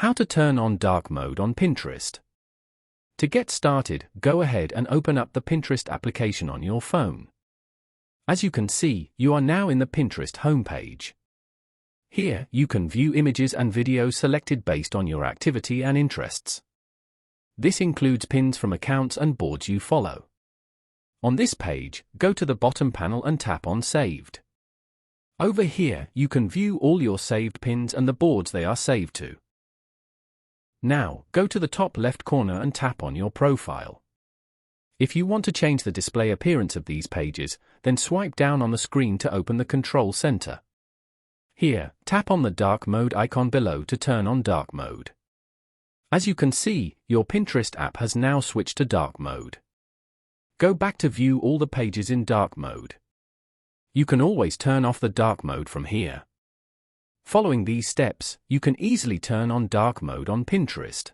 How to turn on dark mode on Pinterest. To get started, go ahead and open up the Pinterest application on your phone. As you can see, you are now in the Pinterest homepage. Here, you can view images and videos selected based on your activity and interests. This includes pins from accounts and boards you follow. On this page, go to the bottom panel and tap on Saved. Over here, you can view all your saved pins and the boards they are saved to. Now, go to the top left corner and tap on your profile. If you want to change the display appearance of these pages, then swipe down on the screen to open the control center. Here, tap on the dark mode icon below to turn on dark mode. As you can see, your Pinterest app has now switched to dark mode. Go back to view all the pages in dark mode. You can always turn off the dark mode from here. Following these steps, you can easily turn on dark mode on Pinterest.